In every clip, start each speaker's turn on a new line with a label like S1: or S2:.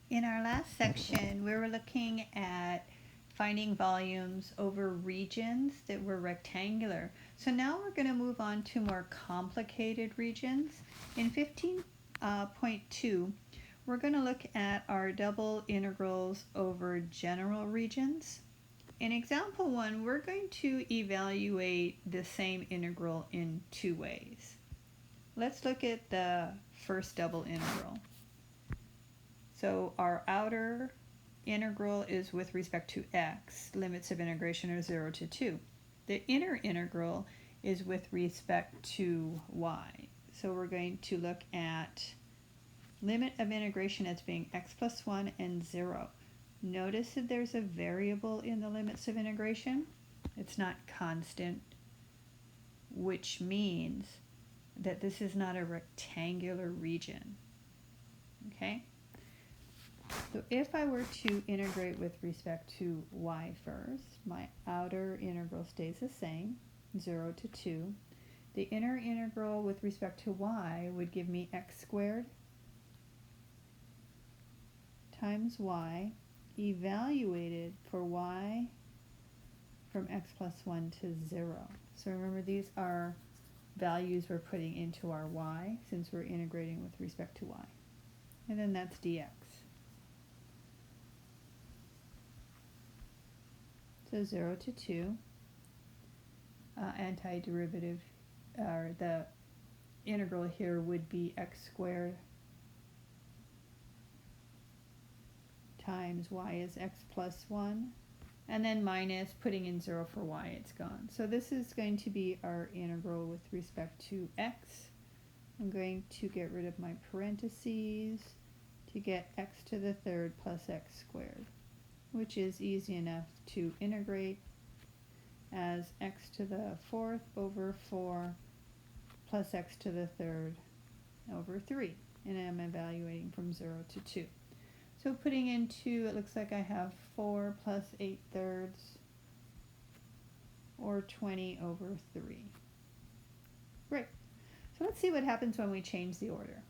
S1: In our last section, we were looking at finding volumes over regions that were rectangular. So now we're going to move on to more complicated regions. In 15.2, we're going to look at our double integrals over general regions. In example 1, we're going to evaluate the same integral in two ways. Let's look at the first double integral. So our outer integral is with respect to x. Limits of integration are 0 to 2. The inner integral is with respect to y. So we're going to look at limit of integration as being x plus 1 and 0. Notice that there's a variable in the limits of integration. It's not constant, which means that this is not a rectangular region. Okay? So if I were to integrate with respect to y first, my outer integral stays the same, 0 to 2. The inner integral with respect to y would give me x squared times y, evaluated for y from x plus 1 to 0. So remember, these are values we're putting into our y since we're integrating with respect to y. And then that's dx. So 0 to 2, antiderivative, or the integral here would be x squared times y is x plus 1, and then minus, putting in 0 for y, it's gone. So this is going to be our integral with respect to x. I'm going to get rid of my parentheses to get x to the third plus x squared, which is easy enough to integrate as x to the fourth over 4 plus x to the third over 3. And I'm evaluating from 0 to 2. So putting in 2, it looks like I have 4 plus 8/3, or 20 over 3. Great. So let's see what happens when we change the order.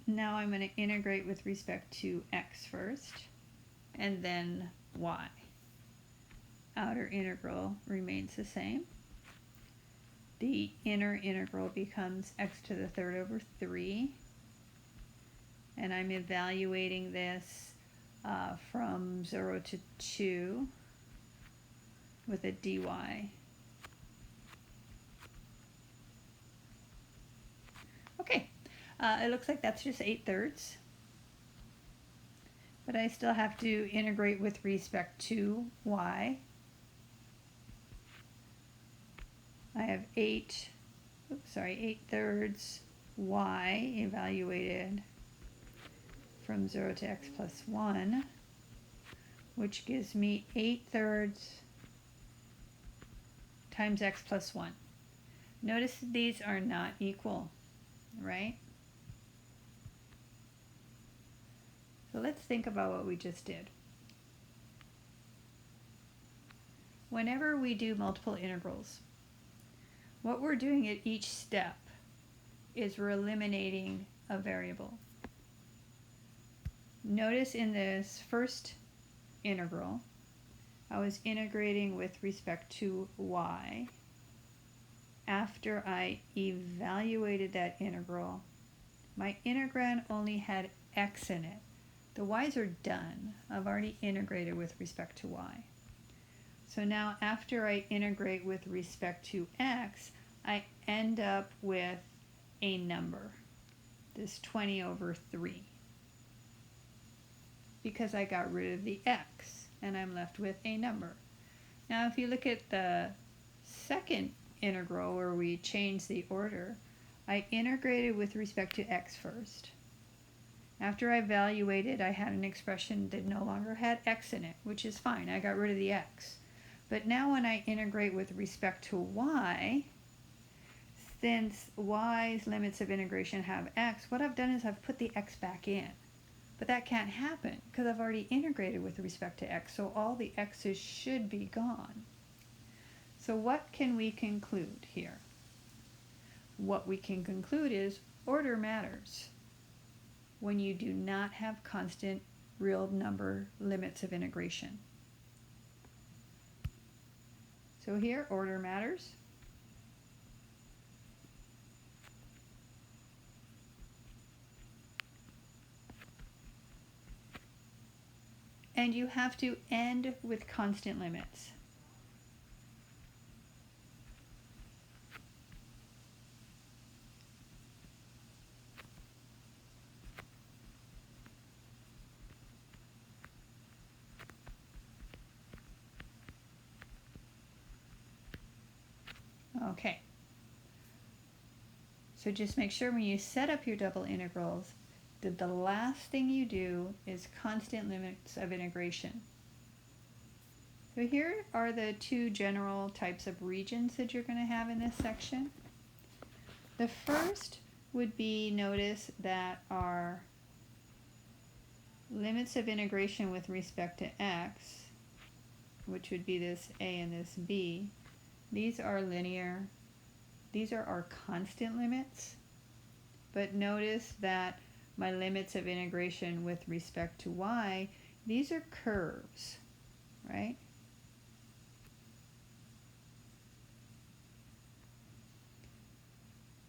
S1: Now I'm going to integrate with respect to x first, and then y. Outer integral remains the same. The inner integral becomes x to the third over 3. And I'm evaluating this from 0 to 2 with a dy. Okay, it looks like that's just 8/3. But I still have to integrate with respect to y. I have 8/3 y evaluated from 0 to x plus 1, which gives me 8/3 times x plus 1. Notice that these are not equal, right? So let's think about what we just did. Whenever we do multiple integrals, what we're doing at each step is we're eliminating a variable. Notice in this first integral, I was integrating with respect to y. After I evaluated that integral, my integrand only had x in it. The y's are done. I've already integrated with respect to y. So now after I integrate with respect to x, I end up with a number, this 20 over 3, because I got rid of the x, and I'm left with a number. Now if you look at the second integral where we change the order, I integrated with respect to x first. After I evaluated, I had an expression that no longer had x in it, which is fine. I got rid of the x. But now when I integrate with respect to y, since y's limits of integration have x, what I've done is I've put the x back in. But that can't happen because I've already integrated with respect to x, so all the x's should be gone. So what can we conclude here? what we can conclude is order matters when you do not have constant real number limits of integration. So here, order matters. And you have to end with constant limits. Okay. So just make sure when you set up your double integrals that the last thing you do is constant limits of integration. So here are the two general types of regions that you're going to have in this section. The first would be, notice that our limits of integration with respect to x, which would be this a and this b, these are linear. These are our constant limits. But notice that my limits of integration with respect to y, these are curves, right?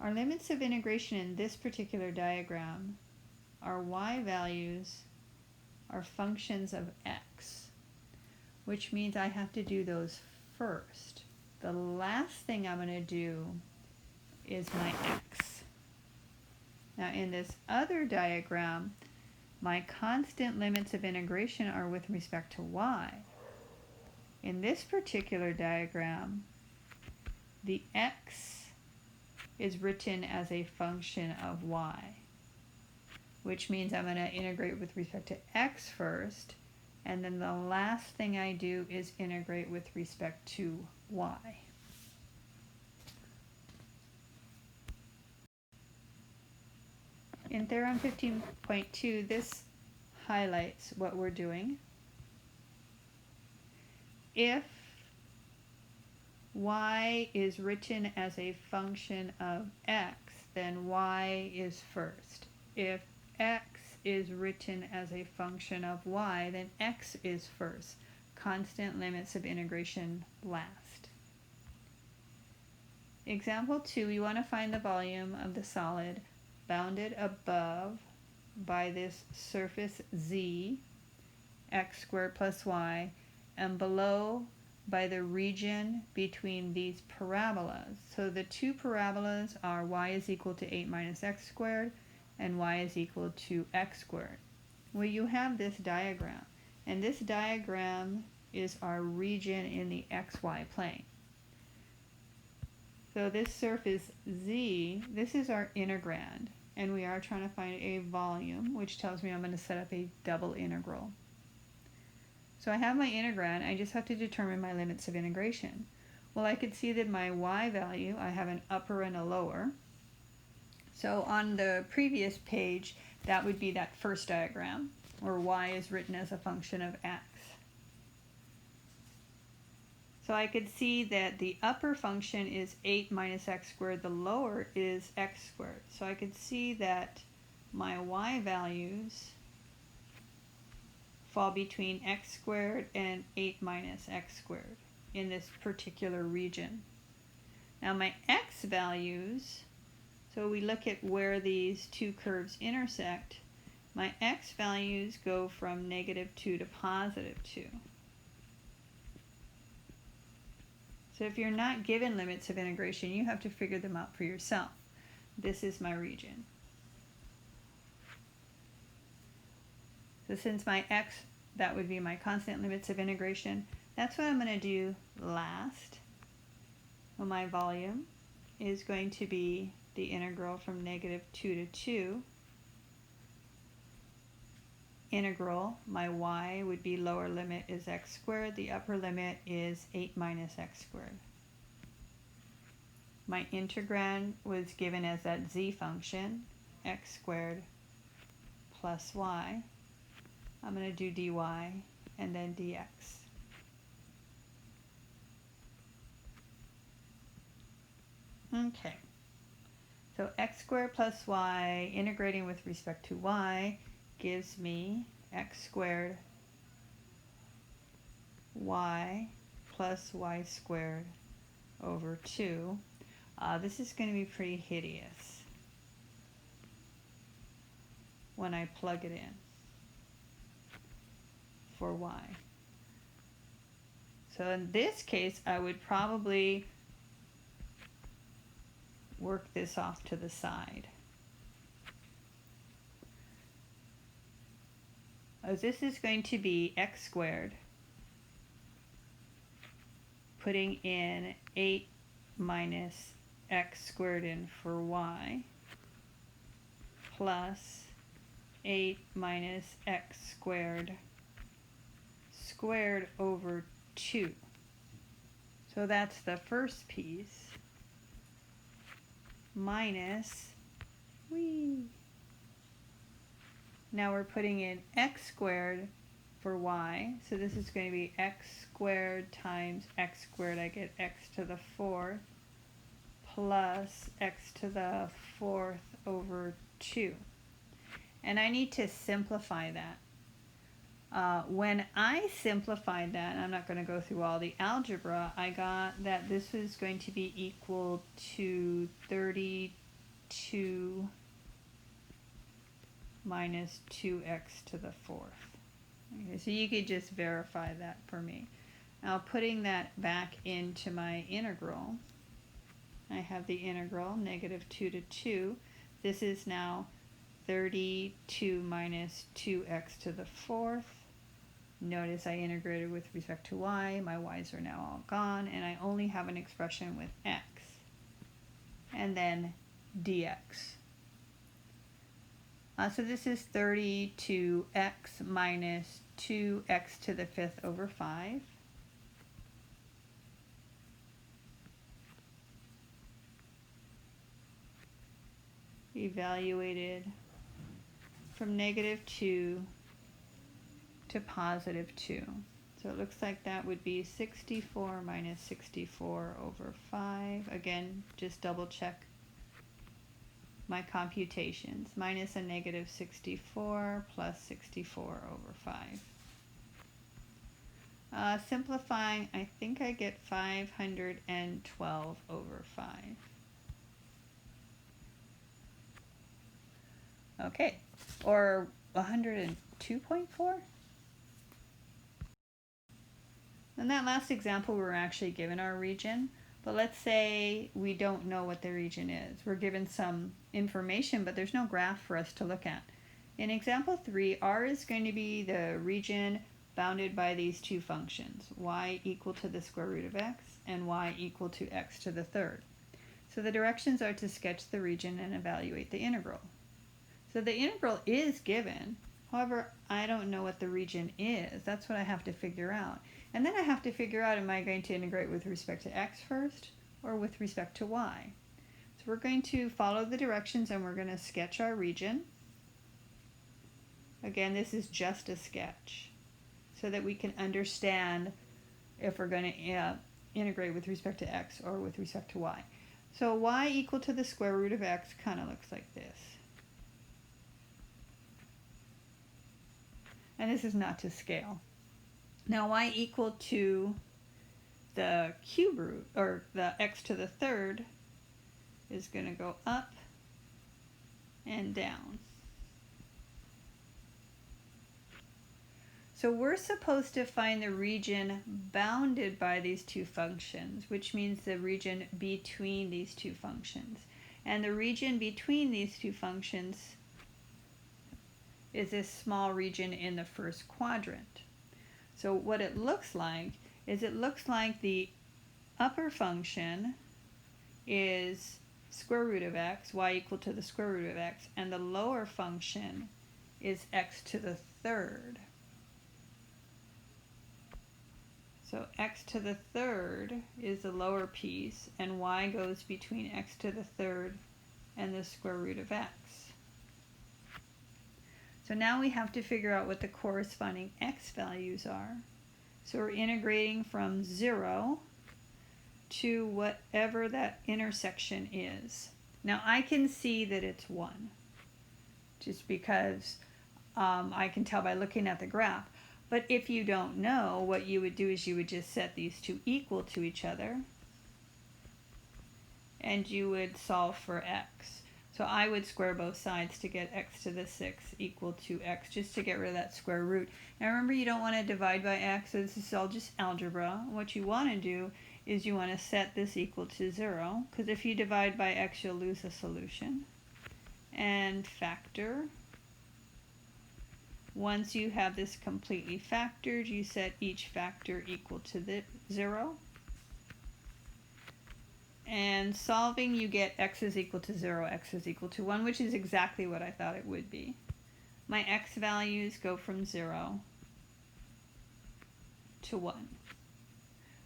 S1: Our limits of integration in this particular diagram, our y values are functions of x, which means I have to do those first. The last thing I'm going to do is my x. Now in this other diagram, my constant limits of integration are with respect to y. In this particular diagram, the x is written as a function of y, which means I'm going to integrate with respect to x first, and then the last thing I do is integrate with respect to y. In theorem 15.2, this highlights what we're doing. If y is written as a function of x, then y is first. If x is written as a function of y, then x is first. Constant limits of integration last. Example 2, we want to find the volume of the solid bounded above by this surface z, x squared plus y, and below by the region between these parabolas. So the two parabolas are y is equal to 8 minus x squared and y is equal to x squared. Well, you have this diagram, and this diagram is our region in the xy plane. So this surface z, this is our integrand, and we are trying to find a volume, which tells me I'm going to set up a double integral. So I have my integrand, I just have to determine my limits of integration. Well, I could see that my y value, I have an upper and a lower. So on the previous page, that would be that first diagram, where y is written as a function of x. So I could see that the upper function is 8 minus x squared, the lower is x squared. So I could see that my y values fall between x squared and 8 minus x squared in this particular region. Now my x values, so we look at where these two curves intersect, my x values go from -2 to +2. So if you're not given limits of integration, you have to figure them out for yourself. This is my region. So since my x, that would be my constant limits of integration, that's what I'm going to do last. Well, my volume is going to be the integral from -2 to 2. Integral, my y would be lower limit is x squared, the upper limit is 8 minus x squared. My integrand was given as that z function, x squared plus y. I'm going to do dy and then dx. Okay. So x squared plus y, integrating with respect to y, gives me x squared y plus y squared over 2. This is going to be pretty hideous when I plug it in for y. So in this case, I would probably work this off to the side. This is going to be x squared, putting in 8 minus x squared in for y, plus 8 minus x squared squared over 2. So that's the first piece, minus, now we're putting in x squared for y, so this is going to be x squared times x squared, I get x to the 4th, plus x to the 4th over 2. And I need to simplify that. When I simplified that, and I'm not going to go through all the algebra, I got that this was going to be equal to 32 minus 2x to the 4th. Okay, so you could just verify that for me. Now putting that back into my integral, I have the integral, negative 2 to 2. This is now 32 minus 2x to the 4th. Notice I integrated with respect to y. My y's are now all gone, and I only have an expression with x. And then dx. So this is 32x minus 2x to the 5th over 5. Evaluated from negative 2 to positive 2. So it looks like that would be 64 minus 64 over 5. Again, just double check my computations. Minus a negative 64 plus 64 over 5. Simplifying, I think I get 512 over 5. Okay, or 102.4? In that last example, we were actually given our region, but let's say we don't know what the region is. We're given some information, but there's no graph for us to look at. In example 3, R is going to be the region bounded by these two functions, y equal to the square root of x and y equal to x to the 3rd. So the directions are to sketch the region and evaluate the integral. So the integral is given, however, I don't know what the region is. That's what I have to figure out. And then I have to figure out, am I going to integrate with respect to x first or with respect to y? So we're going to follow the directions and we're going to sketch our region. Again, this is just a sketch so that we can understand if we're going to integrate with respect to x or with respect to y. So y equal to the square root of x kind of looks like this. And this is not to scale. Now y equal to the cube root, or the x to the 3rd, is going to go up and down. So we're supposed to find the region bounded by these two functions, which means the region between these two functions. And the region between these two functions is this small region in the first quadrant. So what it looks like is it looks like the upper function is square root of x, y equal to the square root of x, and the lower function is x to the 3rd. So x to the 3rd is the lower piece, and y goes between x to the 3rd and the square root of x. So now we have to figure out what the corresponding x values are. So we're integrating from 0 to whatever that intersection is. Now I can see that it's 1, just because I can tell by looking at the graph. But if you don't know, what you would do is you would just set these two equal to each other, and you would solve for x. So I would square both sides to get x to the 6 equal to x, just to get rid of that square root. Now remember, you don't want to divide by x, so this is all just algebra. What you want to do is you want to set this equal to 0, because if you divide by x, you'll lose a solution. And factor. Once you have this completely factored, you set each factor equal to the 0. And solving, you get x is equal to 0, x is equal to 1, which is exactly what I thought it would be. My x values go from 0 to 1.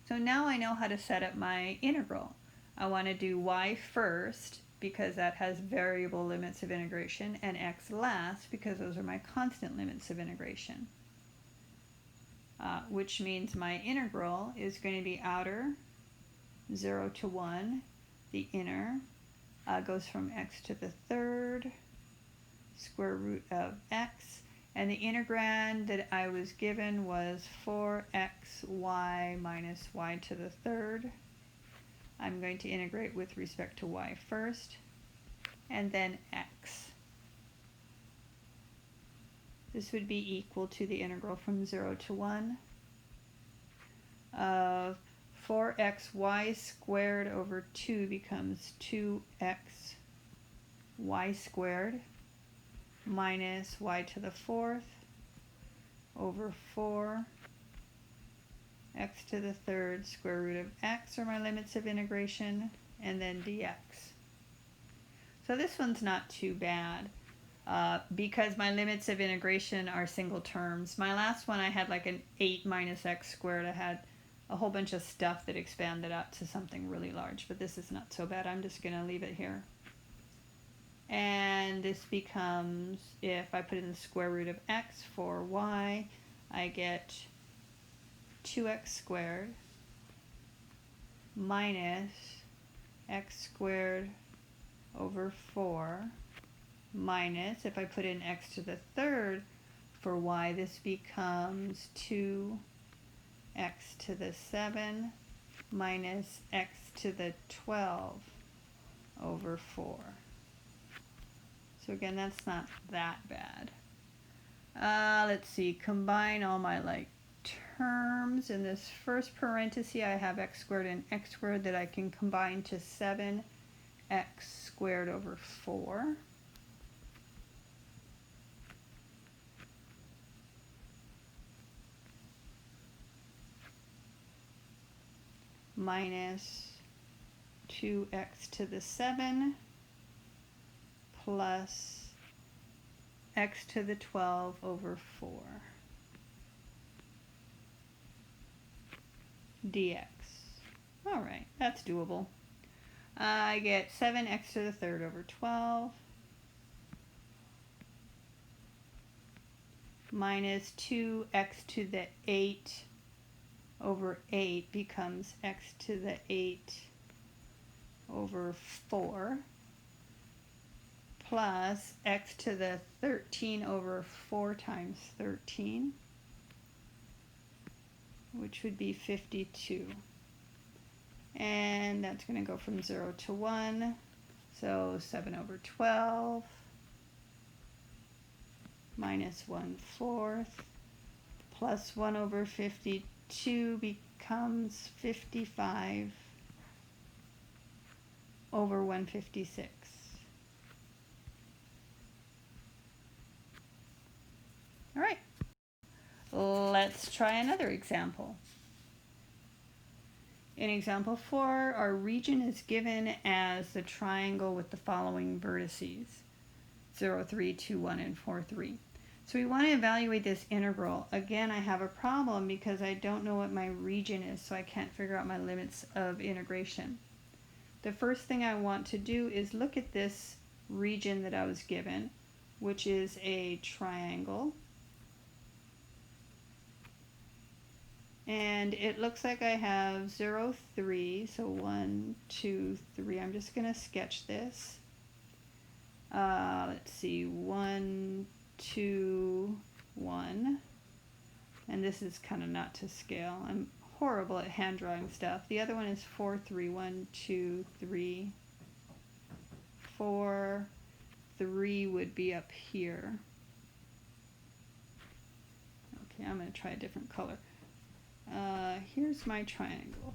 S1: So now I know how to set up my integral. I want to do y first, because that has variable limits of integration, and x last, because those are my constant limits of integration. Which means my integral is going to be outer 0 to 1. The inner goes from x to the 3rd, square root of x, and the integrand that I was given was 4xy minus y to the 3rd. I'm going to integrate with respect to y first, and then x. This would be equal to the integral from 0 to 1 of 4xy squared over 2 becomes 2x y squared minus y to the 4th over 4 x to the 3rd square root of x are my limits of integration, and then dx. So this one's not too bad because my limits of integration are single terms. My last one, I had like an 8 minus x squared. I had a whole bunch of stuff that expanded out to something really large, but this is not so bad. I'm just going to leave it here. And this becomes, if I put in the square root of x for y, I get 2x squared minus x squared over 4 minus, if I put in x to the 3rd for y, this becomes 2x to the 7 minus x to the 12 over 4. So again, that's not that bad. Let's see, combine all my terms. In this first parenthesis, I have x squared and x squared that I can combine to 7x squared over 4. Minus 2x to the 7 plus x to the 12 over 4 dx. All right, that's doable. I get 7x to the 3rd over 12 minus 2x to the 8 over 8 becomes x to the 8 over 4 plus x to the 13 over 4 times 13, which would be 52. And that's going to go from 0 to 1, so 7 over 12 minus 1/4 plus 1 over 52 becomes 55 over 156. All right, let's try another example. In example 4, our region is given as the triangle with the following vertices, 0, 3, 2, 1, and 4, 3. So we want to evaluate this integral. Again, I have a problem because I don't know what my region is, so I can't figure out my limits of integration. The first thing I want to do is look at this region that I was given, which is a triangle. And it looks like I have 0, 3, so 1, 2, 3. I'm just going to sketch this. let's see, 1, 2, 1. And this is kind of not to scale. I'm horrible at hand drawing stuff. The other one is 4, 3, 1, 2, 3, 4. 3 would be up here. Okay, I'm going to try a different color. Here's my triangle.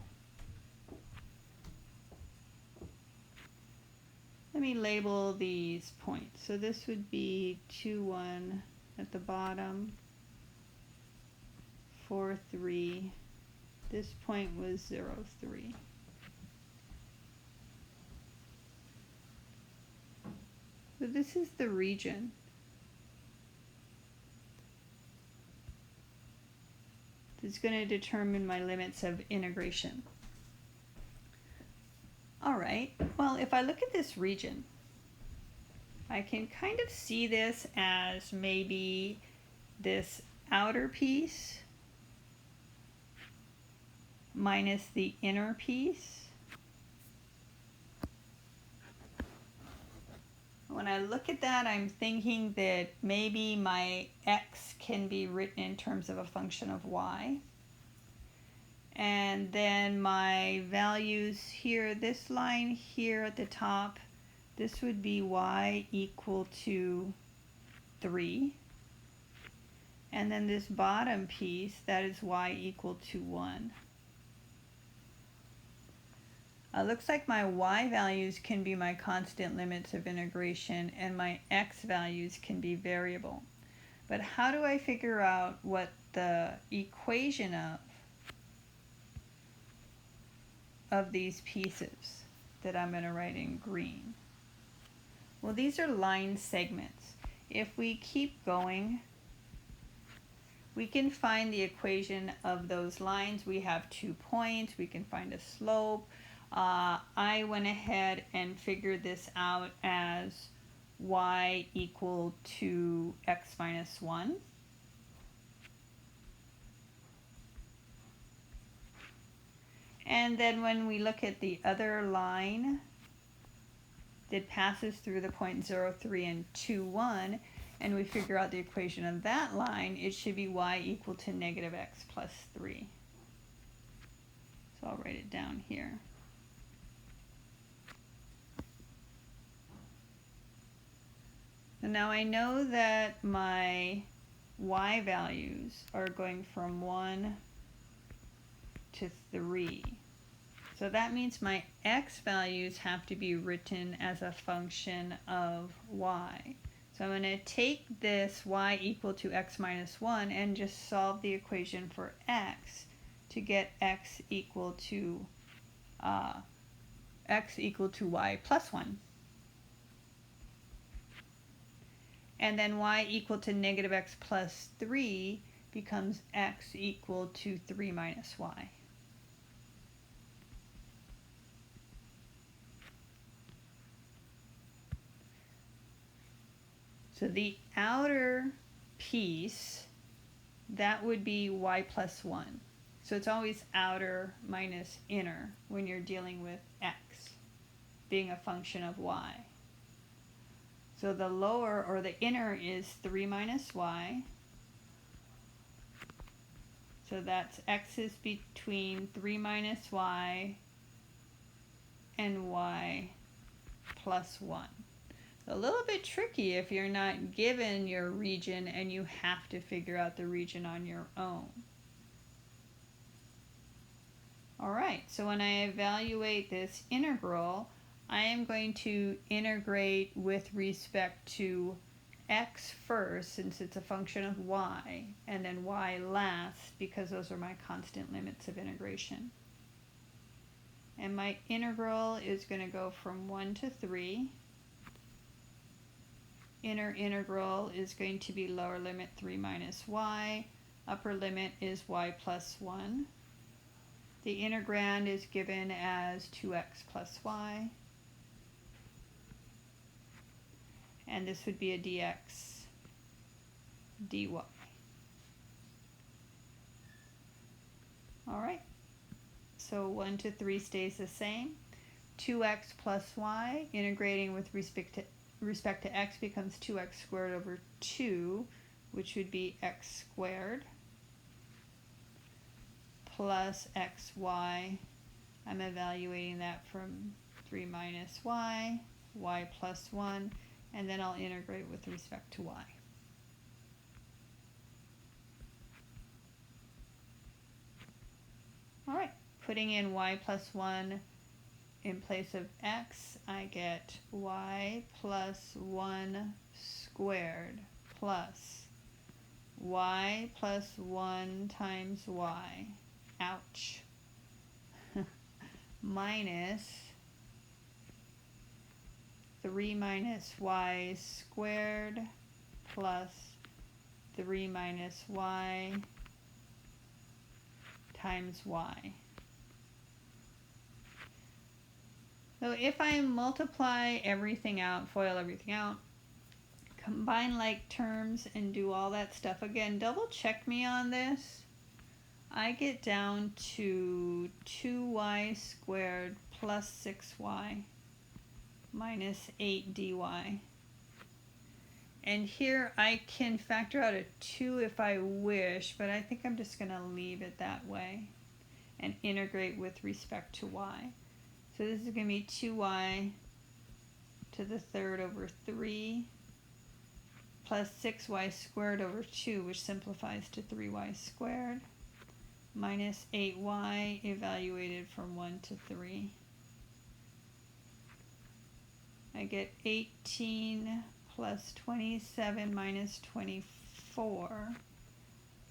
S1: Let me label these points. So this would be 2, 1 at the bottom, 4, 3. This point was 0, 3. So this is the region. It's going to determine my limits of integration. All right, well, if I look at this region, I can kind of see this as maybe this outer piece minus the inner piece. When I look at that, I'm thinking that maybe my x can be written in terms of a function of y. And then my values here, this line here at the top, this would be y equal to 3. And then this bottom piece, that is y equal to 1. Looks like my y values can be my constant limits of integration and my x values can be variable. But how do I figure out what the equation of these pieces that I'm going to write in green? Well, these are line segments. If we keep going, we can find the equation of those lines. We have 2 points. We can find a slope. I went ahead and figured this out as y equal to x minus 1. And then when we look at the other line that passes through the point 0, 3 and 2, 1, and we figure out the equation of that line, it should be y equal to negative x plus 3. So I'll write it down here. And now I know that my y values are going from 1 to 3. So that means my x values have to be written as a function of y. So I'm going to take this y equal to x minus 1 and just solve the equation for x to get x equal to y plus 1. And then y equal to negative x plus 3 becomes x equal to 3 minus y. So the outer piece, that would be y plus 1. So it's always outer minus inner when you're dealing with x being a function of y. So the lower, or the inner, is 3 minus y. So that's x is between 3 minus y and y plus 1. A little bit tricky if you're not given your region and you have to figure out the region on your own. All right, so when I evaluate this integral, I am going to integrate with respect to x first, since it's a function of y, and then y last, because those are my constant limits of integration. And my integral is going to go from 1 to 3. Inner integral is going to be lower limit 3 minus y. Upper limit is y plus 1. The integrand is given as 2x plus y. And this would be a dx dy. All right, so 1 to 3 stays the same. 2x plus y, integrating with respect respect to x becomes 2x squared over 2, which would be x squared, plus xy. I'm evaluating that from 3 minus y plus 1, and then I'll integrate with respect to y. All right, putting in y plus 1 in place of x, I get y plus 1 squared plus y plus 1 times y, ouch, minus 3 minus y squared plus 3 minus y times y. So if I multiply everything out, FOIL everything out, combine like terms and do all that stuff again, double check me on this. I get down to 2y squared plus 6y minus 8 dy. And here I can factor out a 2 if I wish, but I think I'm just going to leave it that way and integrate with respect to y. So this is going to be 2y to the third over 3 plus 6y squared over 2, which simplifies to 3y squared, minus 8y evaluated from 1 to 3. I get 18 plus 27 minus 24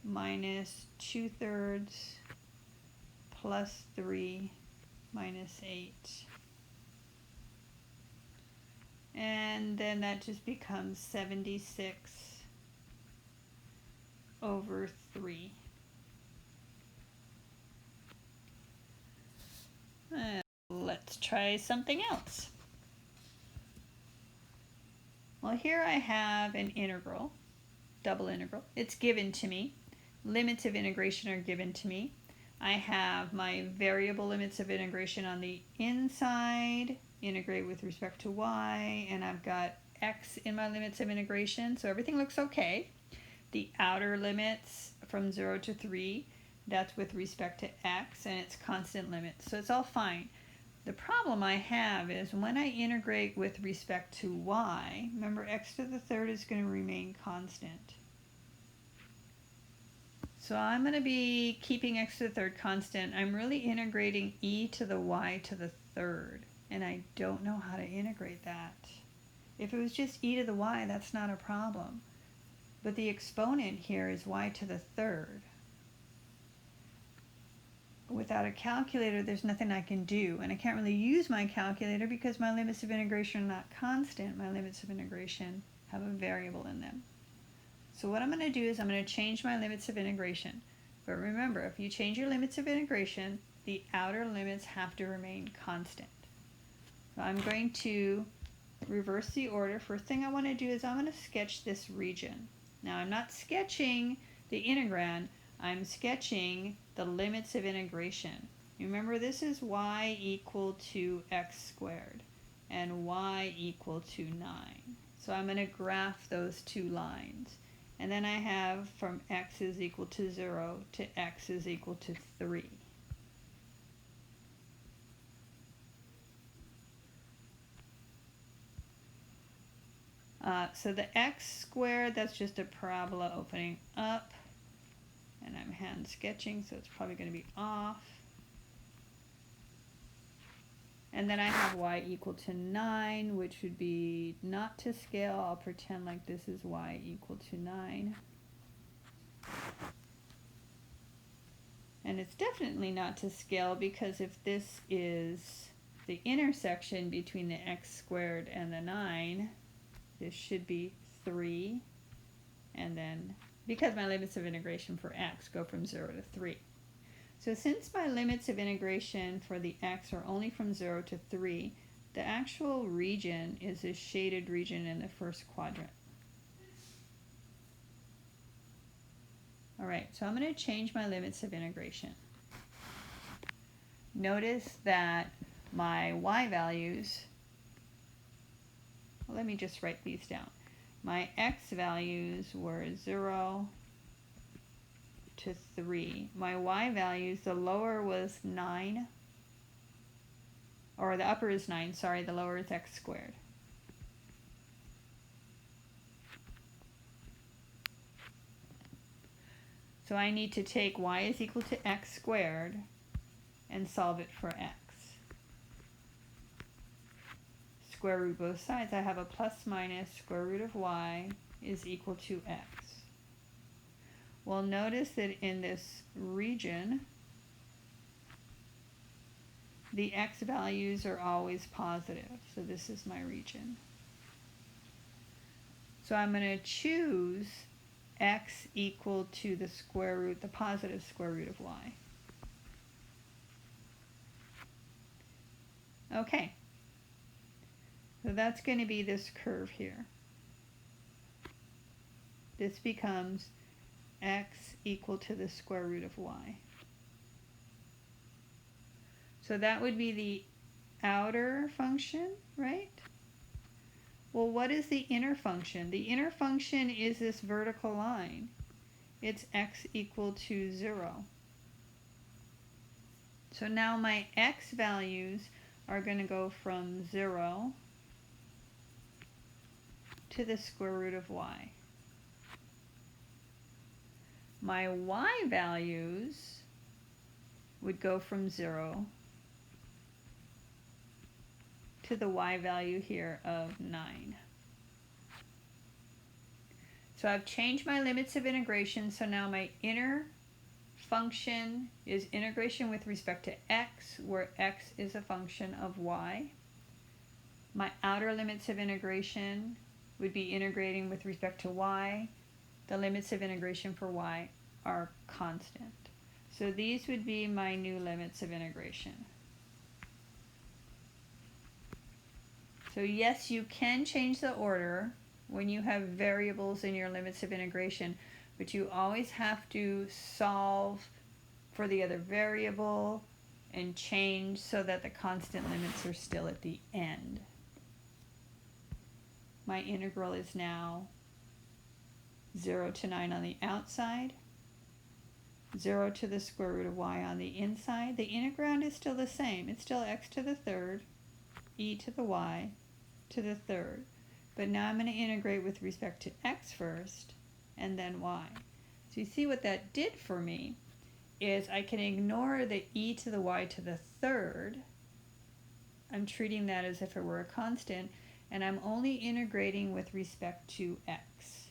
S1: minus 2/3 plus 3 minus 8. And then that just becomes 76 over 3. Let's try something else. Well, here I have an integral, double integral. It's given to me. Limits of integration are given to me. I have my variable limits of integration on the inside, integrate with respect to y, and I've got x in my limits of integration, so everything looks okay. The outer limits from 0 to 3, that's with respect to x, and it's constant limits, so it's all fine. The problem I have is when I integrate with respect to y, remember x to the third is going to remain constant. So I'm going to be keeping x to the third constant. I'm really integrating e to the y to the third, and I don't know how to integrate that. If it was just e to the y, that's not a problem. But the exponent here is y to the third. Without a calculator, there's nothing I can do, and I can't really use my calculator because my limits of integration are not constant. My limits of integration have a variable in them. So what I'm going to do is I'm going to change my limits of integration. But remember, if you change your limits of integration, the outer limits have to remain constant. So I'm going to reverse the order. First thing I want to do is I'm going to sketch this region. Now I'm not sketching the integrand, I'm sketching the limits of integration. Remember, this is y equal to x squared and y equal to 9. So I'm going to graph those two lines. And then I have from x is equal to 0 to x is equal to 3. So the x squared, that's just a parabola opening up. And I'm hand sketching, so it's probably going to be off. And then I have y equal to 9, which would be not to scale. I'll pretend like this is y equal to 9. And it's definitely not to scale because if this is the intersection between the x squared and the 9, this should be 3. And then, because my limits of integration for x go from 0 to 3. So since my limits of integration for the x are only from 0 to 3, the actual region is a shaded region in the first quadrant. All right, so I'm going to change my limits of integration. Notice that my y values well, let me just write these down. My x values were 0 to 3. My y values, the lower was 9, or the upper is 9, sorry, the lower is x squared. So I need to take y is equal to x squared and solve it for x. Square root both sides. I have a plus minus square root of y is equal to x. Well, notice that in this region, the x values are always positive. So this is my region. So I'm going to choose x equal to the square root, the positive square root of y. Okay. So that's going to be this curve here. This becomes x equal to the square root of y. So that would be the outer function, right? Well, what is the inner function? The inner function is this vertical line. It's x equal to 0. So now my x values are going to go from 0 to the square root of y. My y values would go from 0 to the y value here of 9. So I've changed my limits of integration, so now my inner function is integration with respect to x, where x is a function of y. My outer limits of integration would be integrating with respect to y. The limits of integration for y are constant. So these would be my new limits of integration. So yes, you can change the order when you have variables in your limits of integration, but you always have to solve for the other variable and change so that the constant limits are still at the end. My integral is now 0 to 9 on the outside, 0 to the square root of y on the inside. The integrand is still the same. It's still x to the third, e to the y to the third. But now I'm going to integrate with respect to x first and then y. So you see what that did for me is I can ignore the e to the y to the third. I'm treating that as if it were a constant, and I'm only integrating with respect to x.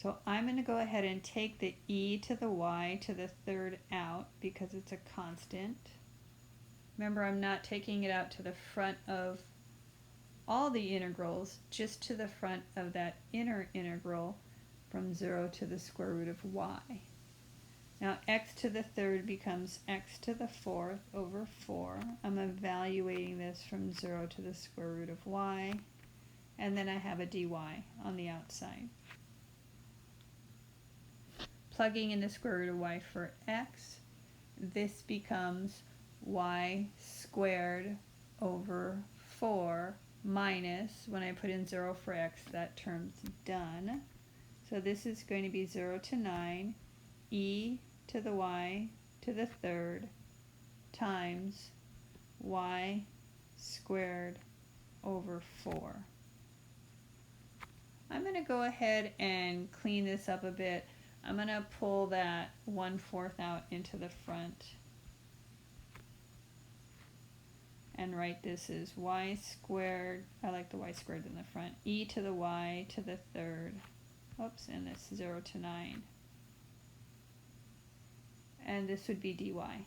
S1: So I'm going to go ahead and take the e to the y to the third out because it's a constant. Remember, I'm not taking it out to the front of all the integrals, just to the front of that inner integral from 0 to the square root of y. Now x to the third becomes x to the fourth over 4. I'm evaluating this from 0 to the square root of y, and then I have a dy on the outside. Plugging in the square root of y for x, this becomes y squared over 4 minus, when I put in 0 for x, that term's done. So this is going to be 0 to 9, e to the y to the third times y squared over 4. I'm going to go ahead and clean this up a bit. I'm going to pull that 1/4 out into the front and write this as y squared, I like the y squared in the front, e to the y to the third, oops, and this 0 to 9. And this would be dy.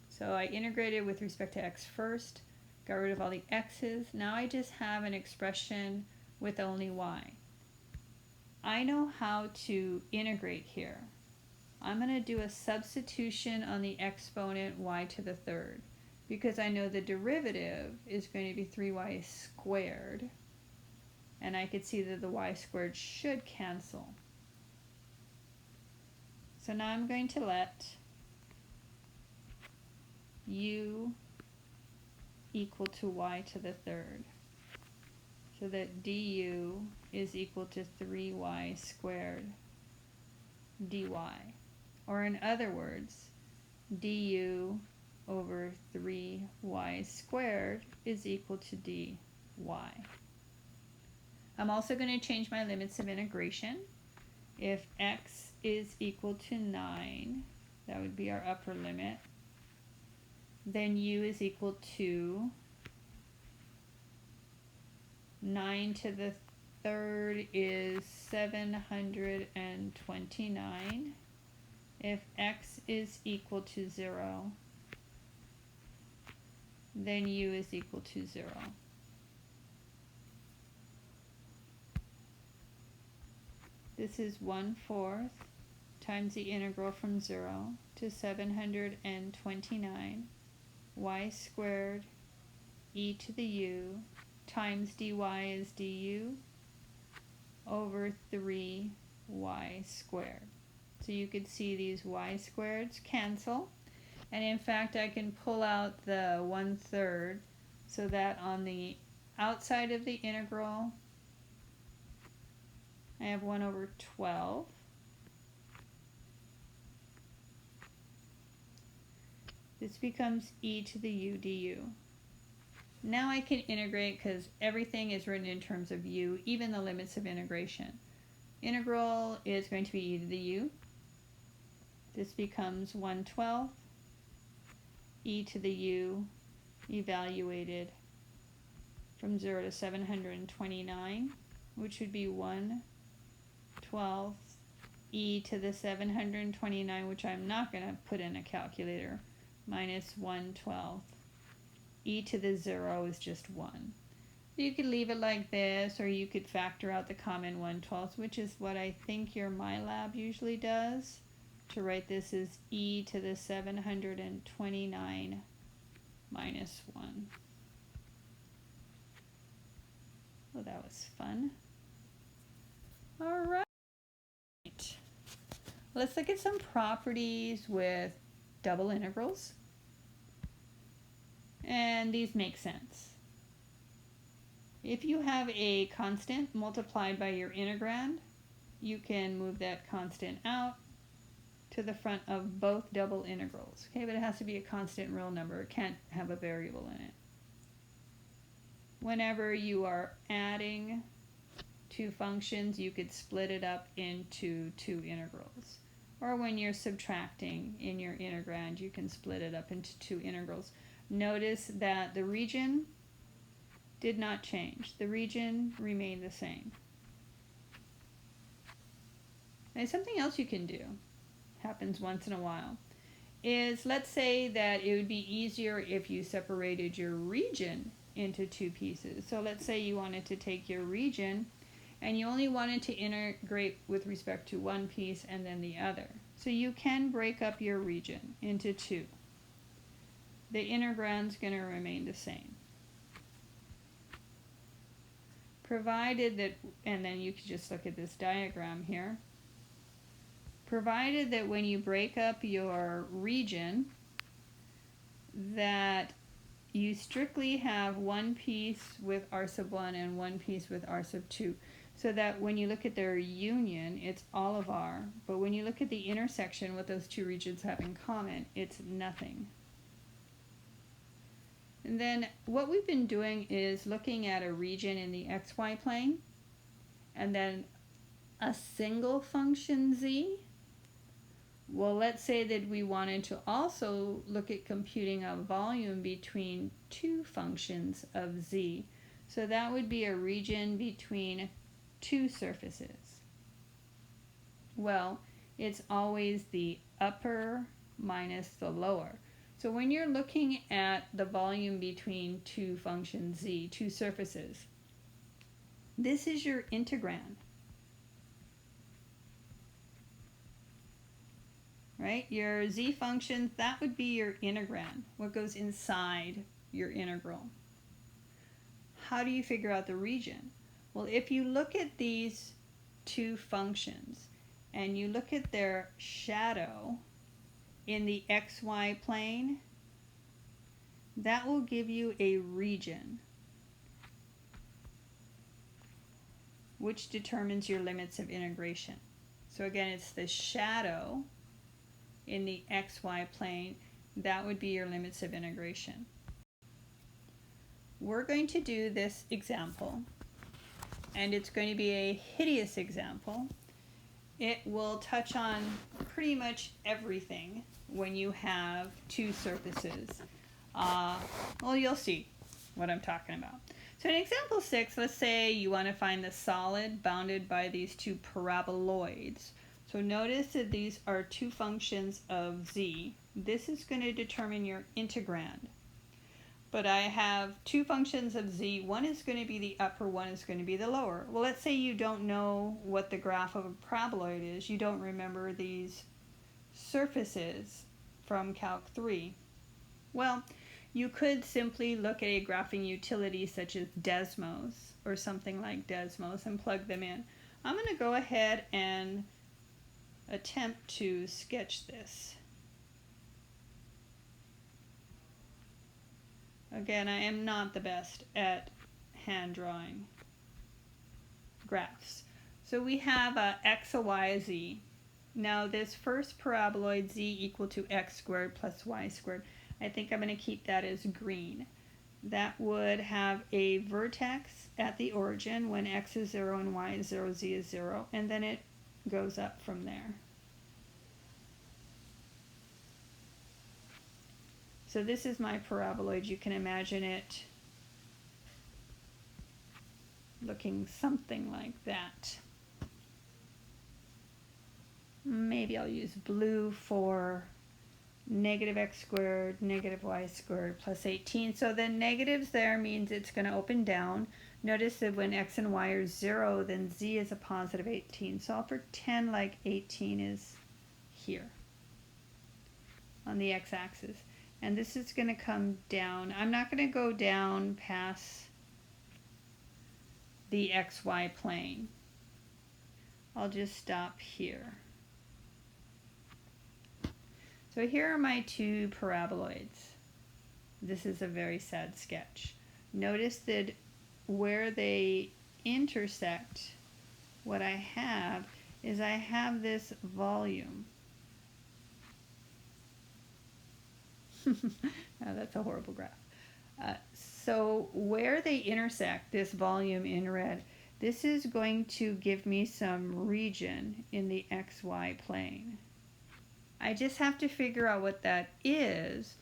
S1: So I integrated with respect to x first, got rid of all the x's. Now I just have an expression with only y. I know how to integrate here. I'm going to do a substitution on the exponent y to the third because I know the derivative is going to be 3y squared, and I could see that the y squared should cancel. So now I'm going to let u equal to y to the third. So that du is equal to 3y squared dy. Or in other words, du over 3y squared is equal to dy. I'm also going to change my limits of integration. If x is equal to 9, that would be our upper limit, then u is equal to 9 to the third is 729. If x is equal to 0, then u is equal to 0. This is 1/4 times the integral from 0 to 729 y squared e to the u times dy is du over 3y squared. So you could see these y squareds cancel, and in fact I can pull out the 1/3 so that on the outside of the integral I have 1 over 12. This becomes e to the u du. Now I can integrate because everything is written in terms of u, even the limits of integration. Integral is going to be e to the u. This becomes 1/12 e to the u evaluated from 0 to 729, which would be 1/12 e to the 729, which I'm not going to put in a calculator, minus 1/12. E to the 0 is just 1. You could leave it like this, or you could factor out the common 1/12, which is what I think your MyLab usually does. To write this as e to the 729 minus 1. Well, that was fun. All right. Let's look at some properties with double integrals. And these make sense. If you have a constant multiplied by your integrand, you can move that constant out to the front of both double integrals. Okay, but it has to be a constant real number. It can't have a variable in it. Whenever you are adding two functions, you could split it up into two integrals. Or when you're subtracting in your integrand, you can split it up into two integrals. Notice that the region did not change. The region remained the same. And something else you can do, happens once in a while, is let's say that it would be easier if you separated your region into two pieces. So let's say you wanted to take your region and you only wanted to integrate with respect to one piece and then the other. So you can break up your region into two. The integrand's going to remain the same. Provided that, and then you can just look at this diagram here, provided that when you break up your region, that you strictly have one piece with R sub 1 and one piece with R sub 2. So that when you look at their union, it's all of R. But when you look at the intersection, what those two regions have in common, it's nothing. And then what we've been doing is looking at a region in the xy plane, and then a single function z. Well, let's say that we wanted to also look at computing a volume between two functions of z. So that would be a region between two surfaces. Well, it's always the upper minus the lower. So when you're looking at the volume between two functions z, two surfaces, this is your integrand. Right? Your z function, that would be your integrand, what goes inside your integral. How do you figure out the region? Well, if you look at these two functions and you look at their shadow in the xy plane, that will give you a region, which determines your limits of integration. So again, it's the shadow in the xy plane. That would be your limits of integration. We're going to do this example, and it's going to be a hideous example. It will touch on pretty much everything when you have two surfaces. Well, you'll see what I'm talking about. So in example 6, let's say you want to find the solid bounded by these two paraboloids. So notice that these are two functions of z. This is going to determine your integrand. But I have two functions of z. One is going to be the upper, one is going to be the lower. Well, let's say you don't know what the graph of a paraboloid is. You don't remember these surfaces from Calc 3. Well, you could simply look at a graphing utility such as Desmos or something like Desmos and plug them in. I'm going to go ahead and attempt to sketch this. Again, I am not the best at hand drawing graphs. So we have a x, a y, a z. Now this first paraboloid, z equal to x squared plus y squared, I think I'm going to keep that as green. That would have a vertex at the origin when x is 0 and y is 0, z is 0, and then it goes up from there. So this is my paraboloid. You can imagine it looking something like that. Maybe I'll use blue for negative x squared, negative y squared plus 18. So the negatives there means it's going to open down. Notice that when x and y are 0, then z is a positive 18. So I'll pretend like 18 is here on the x-axis. And this is going to come down. I'm not going to go down past the xy plane. I'll just stop here. So here are my two paraboloids. This is a very sad sketch. Notice that where they intersect, what I have is I have this volume. Oh, that's a horrible graph. So where they intersect, this volume in red, this is going to give me some region in the xy plane. I just have to figure out what that is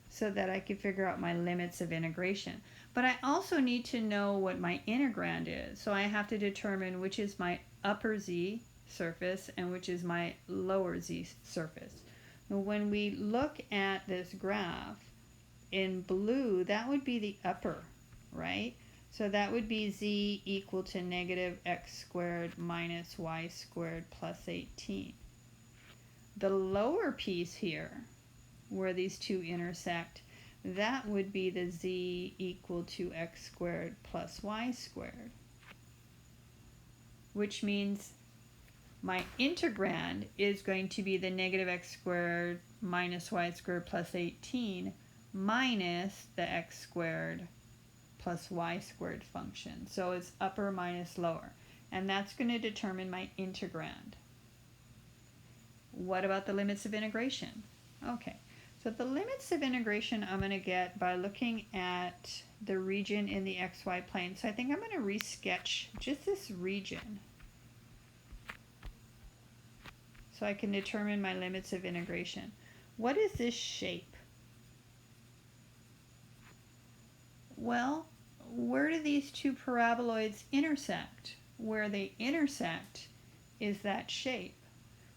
S1: so that I can figure out my limits of integration. But I also need to know what my integrand is. So I have to determine which is my upper z surface and which is my lower z surface. Now, when we look at this graph in blue, that would be the upper, right? So that would be z equal to negative x squared minus y squared plus 18. The lower piece here, where these two intersect, that would be the z equal to x squared plus y squared, which means my integrand is going to be the negative x squared minus y squared plus 18 minus the x squared plus y squared function. So it's upper minus lower. And that's going to determine my integrand. What about the limits of integration? Okay, so the limits of integration I'm going to get by looking at the region in the xy plane. So I think I'm going to resketch just this region so I can determine my limits of integration. What is this shape? Well, where do these two paraboloids intersect? Where they intersect is that shape.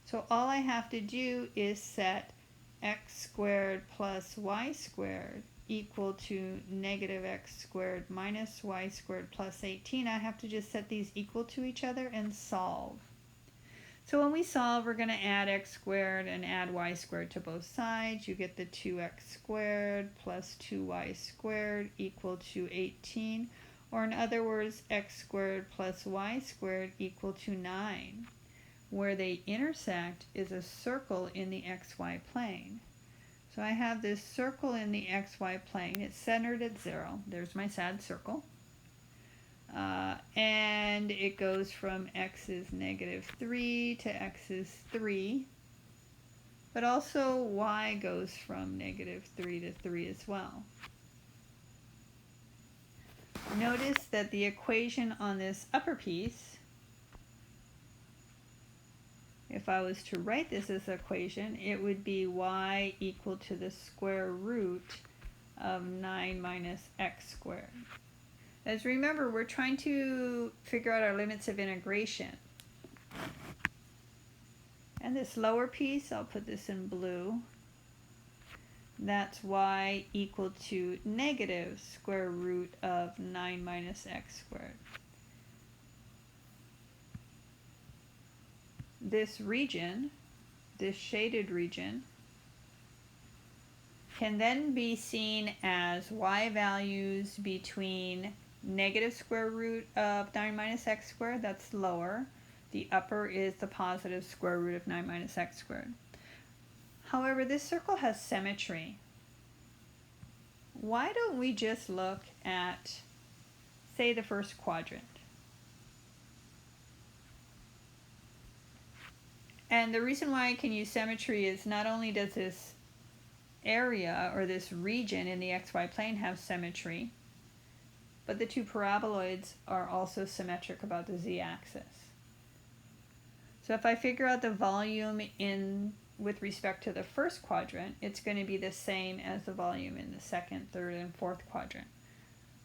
S1: So all I have to do is set x squared plus y squared equal to negative x squared minus y squared plus 18. I have to just set these equal to each other and solve. So when we solve, we're going to add x squared and add y squared to both sides. You get the 2x squared plus 2y squared equal to 18. Or in other words, x squared plus y squared equal to 9. Where they intersect is a circle in the xy plane. So I have this circle in the xy plane. It's centered at 0. There's my sad circle. And it goes from x is -3 to x is 3. But also y goes from -3 to 3 as well. Notice that the equation on this upper piece, if I was to write this as an equation, it would be y equal to the square root of 9 minus x squared. As remember, we're trying to figure out our limits of integration. And this lower piece, I'll put this in blue. That's y equal to negative square root of 9 minus x squared. This region, this shaded region, can then be seen as y values between negative square root of 9 minus x squared, that's lower. The upper is the positive square root of 9 minus x squared. However, this circle has symmetry. Why don't we just look at, say, the first quadrant? And the reason why I can use symmetry is not only does this area or this region in the xy plane have symmetry, but the two paraboloids are also symmetric about the z-axis. So if I figure out the volume with respect to the first quadrant, it's going to be the same as the volume in the second, third, and fourth quadrant.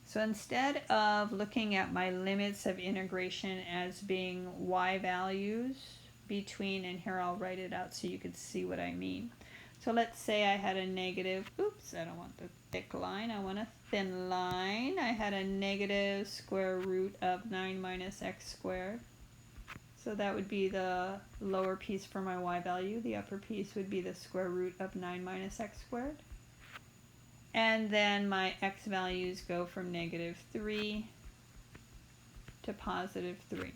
S1: So instead of looking at my limits of integration as being y values between, and here I'll write it out so you can see what I mean. So let's say I had a negative, oops, I don't want the thick line, I want a thin line. I had a negative square root of 9 minus x squared. So that would be the lower piece for my y value. The upper piece would be the square root of 9 minus x squared. And then my x values go from -3 to +3.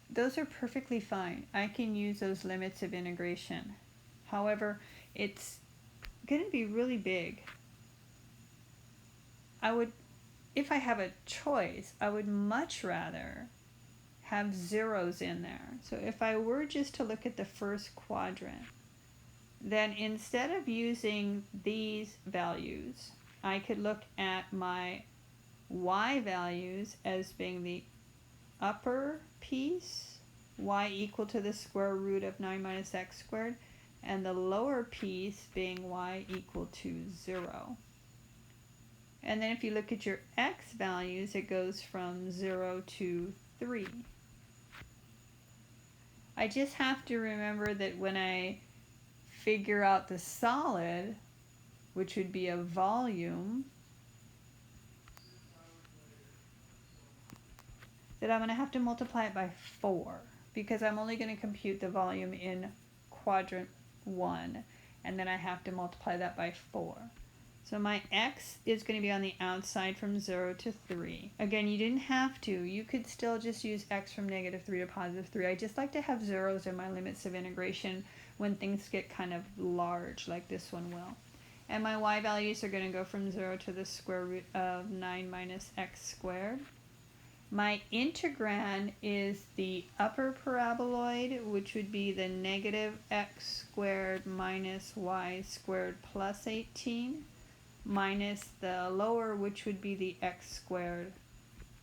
S1: Those are perfectly fine. I can use those limits of integration. However, it's going to be really big. If I have a choice, I would much rather have zeros in there. So if I were just to look at the first quadrant, then instead of using these values, I could look at my y values as being the upper piece, y equal to the square root of 9 minus x squared, and the lower piece being y equal to 0. And then if you look at your x values, it goes from 0 to 3. I just have to remember that when I figure out the solid, which would be a volume, that I'm going to have to multiply it by 4, because I'm only going to compute the volume in quadrant 1, and then I have to multiply that by 4. So my x is going to be on the outside from 0 to 3. Again, you didn't have to. You could still just use x from -3 to +3. I just like to have zeros in my limits of integration when things get kind of large, like this one will. And my y values are going to go from 0 to the square root of 9 minus x squared. My integrand is the upper paraboloid, which would be the -x squared minus y squared plus 18, minus the lower, which would be the x squared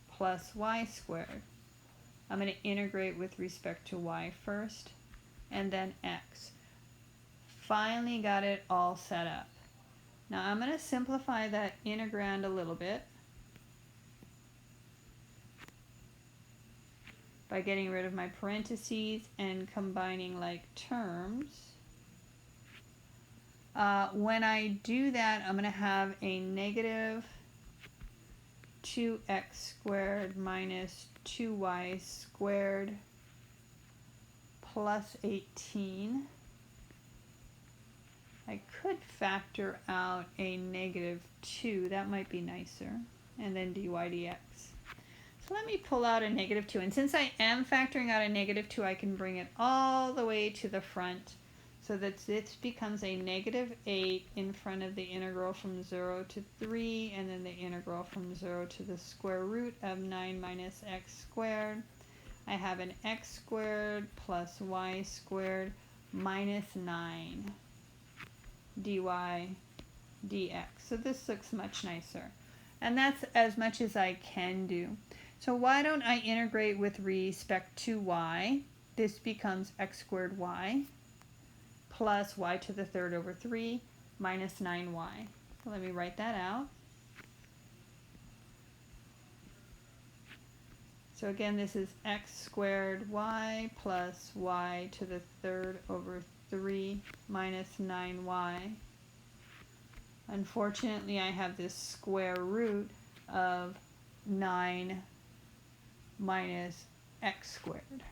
S1: plus y squared. I'm going to integrate with respect to y first, and then x. Finally got it all set up. Now I'm going to simplify that integrand a little bit by getting rid of my parentheses and combining like terms. When I do that, I'm going to have a negative 2x squared minus 2y squared plus 18. I could factor out a -2. That might be nicer. And then dy dx. So let me pull out a -2. And since I am factoring out a -2, I can bring it all the way to the front. so that this becomes a negative 8 in front of the integral from 0 to 3, and then the integral from 0 to the square root of 9 minus x squared. I have an x squared plus y squared minus 9 dy dx. So this looks much nicer. And that's as much as I can do. So why don't I integrate with respect to y? This becomes x squared y plus y to the third over 3 minus 9y. So let me write that out. So again, this is x squared y plus y to the third over 3 minus 9y. Unfortunately, I have this square root of 9 minus x squared.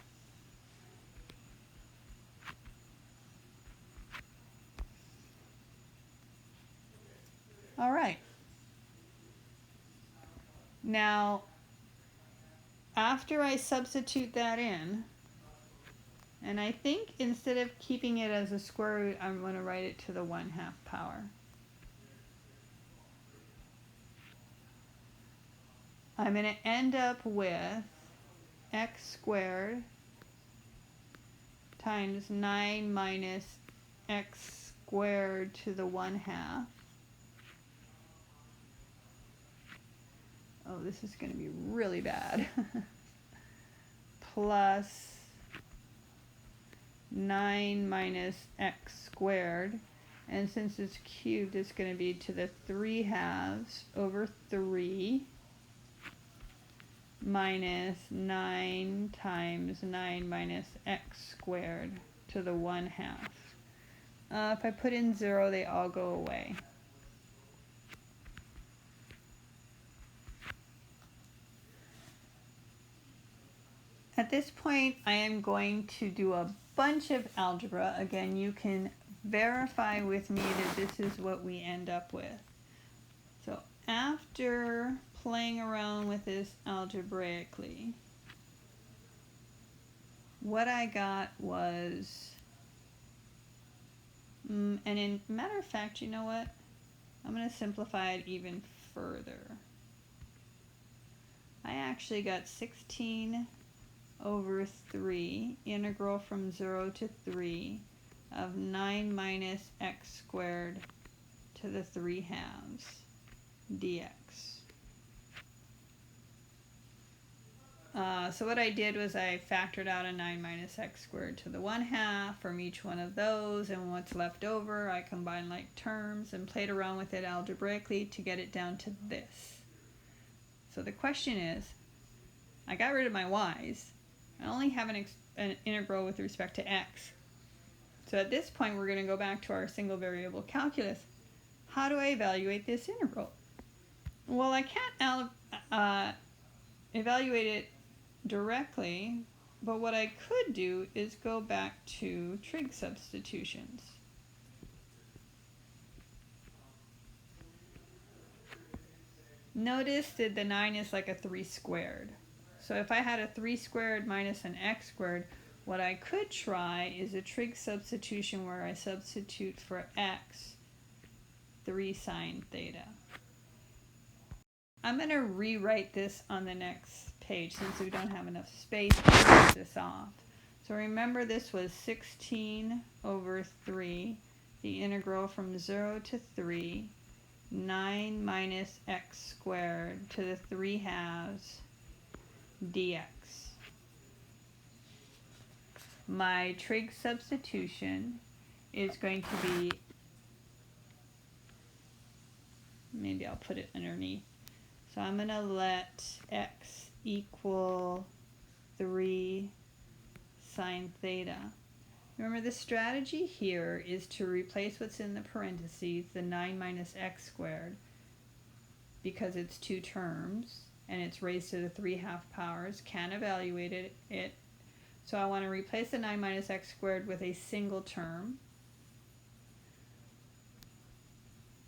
S1: All right. Now, after I substitute that in, and I think instead of keeping it as a square root, I'm going to write it to the 1/2 power. I'm going to end up with x squared times 9 minus x squared to the 1/2. Oh, this is going to be really bad. Plus 9 minus x squared. And since it's cubed, it's going to be to the 3/2 over 3 minus 9 times 9 minus x squared to the 1/2. If I put in 0, they all go away. At this point, I am going to do a bunch of algebra. Again, you can verify with me that this is what we end up with. So after playing around with this algebraically, what I got was, and in matter of fact, you know what? I'm going to simplify it even further. I actually got 16 over 3 integral from 0 to 3 of 9 minus x squared to the 3/2 dx. So what I did was I factored out a 9 minus x squared to the 1/2 from each one of those, and what's left over I combined like terms and played around with it algebraically to get it down to this. So the question is, I got rid of my y's. I only have an integral with respect to x. So at this point, we're going to go back to our single variable calculus. How do I evaluate this integral? Well, I can't evaluate it directly, but what I could do is go back to trig substitutions. Notice that the 9 is like a 3 squared. So if I had a 3 squared minus an x squared, what I could try is a trig substitution where I substitute for x 3 sine theta. I'm going to rewrite this on the next page since we don't have enough space to finish this off. So remember, this was 16 over 3, the integral from 0 to 3, 9 minus x squared to the 3/2 dx. My trig substitution is going to be, maybe I'll put it underneath. So I'm going to let x equal 3 sine theta. Remember, the strategy here is to replace what's in the parentheses, the 9 minus x squared, because it's 2 terms and it's raised to the 3/2 powers, can't evaluate it. So I want to replace the 9 minus x squared with a single term.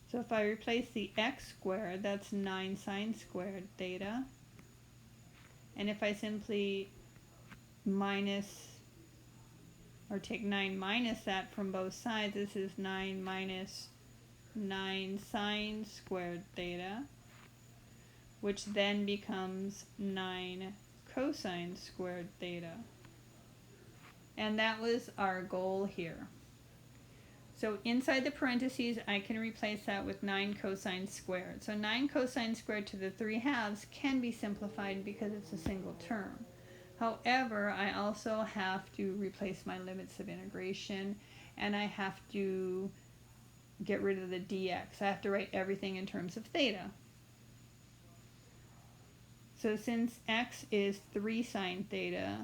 S1: So if I replace the x squared, that's 9 sine squared theta. And if I simply minus or take 9 minus that from both sides, this is 9 minus 9 sine squared theta, which then becomes 9 cosine squared theta. And that was our goal here. So inside the parentheses, I can replace that with 9 cosine squared. So 9 cosine squared to the 3/2 can be simplified because it's a single term. However, I also have to replace my limits of integration, and I have to get rid of the dx. I have to write everything in terms of theta. So since x is 3 sine theta,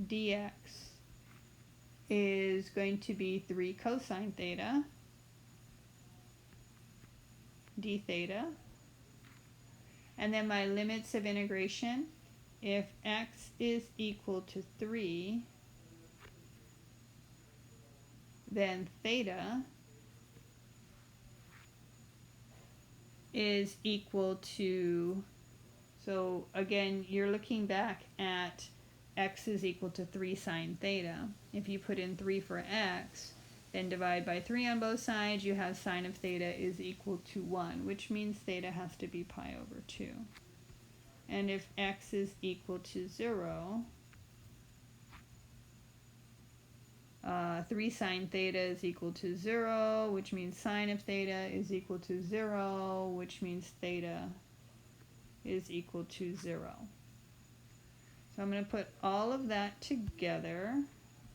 S1: dx is going to be 3 cosine theta, d theta. And then my limits of integration, if x is equal to 3, then theta is equal to, so again, you're looking back at x is equal to 3 sine theta. If you put in 3 for x, then divide by 3 on both sides, you have sine of theta is equal to 1, which means theta has to be pi over 2. And if x is equal to 0, 3 sine theta is equal to 0, which means sine of theta is equal to 0, which means theta is equal to 0. So I'm going to put all of that together.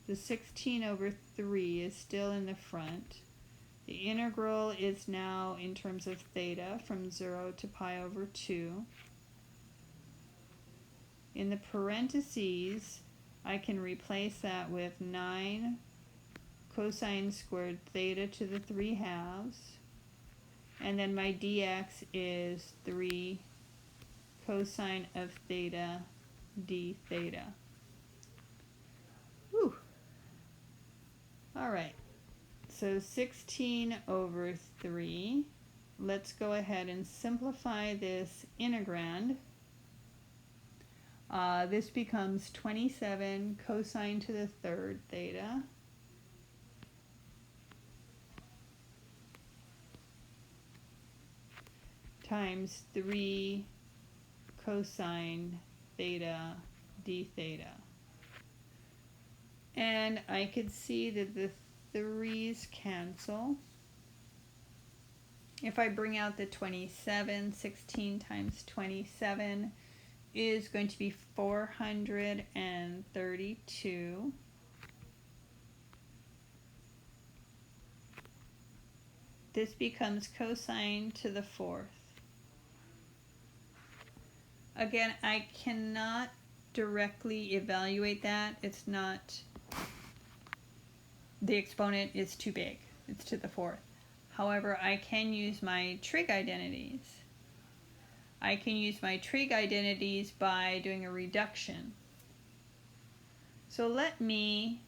S1: The 16 over 3 is still in the front. The integral is now in terms of theta from 0 to pi over 2. In the parentheses, I can replace that with 9 cosine squared theta to the 3/2. And then my dx is 3 cosine of theta d theta. Whew. All right, so 16 over 3. Let's go ahead and simplify this integrand. This becomes 27 cosine to the 3rd theta times 3 cosine theta d theta. And I could see that the 3's cancel. If I bring out the 27, 16 times 27 is going to be 432. This becomes cosine to the 4th. Again, I cannot directly evaluate that. It's not, the exponent is too big. It's to the 4th. However, I can use my trig identities. I can use my trig identities by doing a reduction. So let me,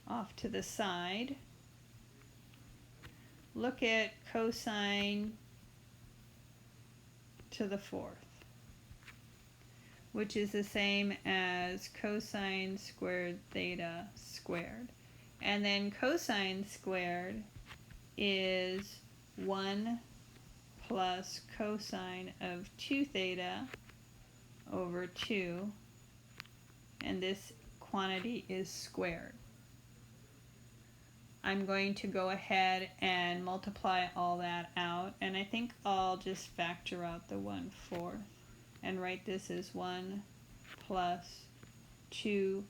S1: off to the side, look at cosine to the 4th, which is the same as cosine squared theta squared. And then cosine squared is 1 plus cosine of 2 theta over 2, and this quantity is squared. I'm going to go ahead and multiply all that out, and I think I'll just factor out the 1/4 and write this as 1 plus 2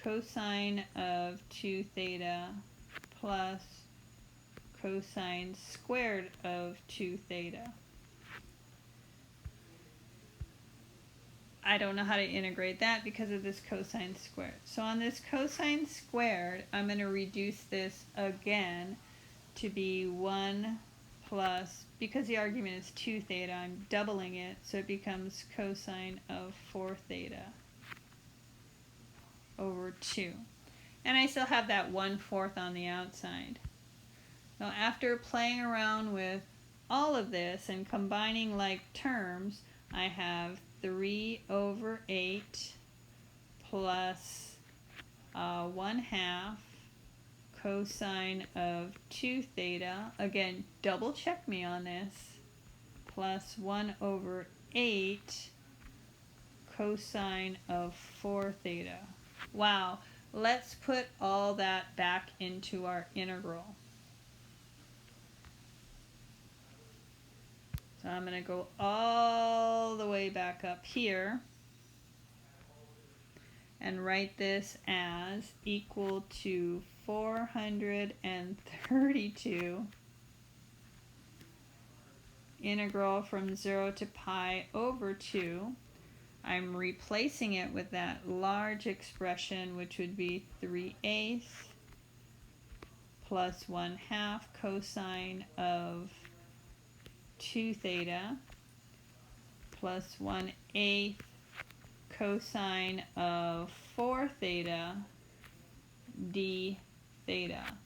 S1: cosine of 2 theta plus cosine squared of 2 theta. I don't know how to integrate that because of this cosine squared. So on this cosine squared, I'm going to reduce this again to be 1 plus, because the argument is 2 theta, I'm doubling it, so it becomes cosine of 4 theta over 2. And I still have that 1/4 on the outside. Now after playing around with all of this and combining like terms, I have 3 over 8 plus 1/2 cosine of 2 theta, again, double check me on this, plus 1/8 cosine of 4 theta. Wow, let's put all that back into our integral. So I'm going to go all the way back up here and write this as equal to 432 integral from 0 to pi over 2. I'm replacing it with that large expression, which would be 3/8 plus 1/2 cosine of 2 theta plus 1/8 cosine of 4 theta d theta.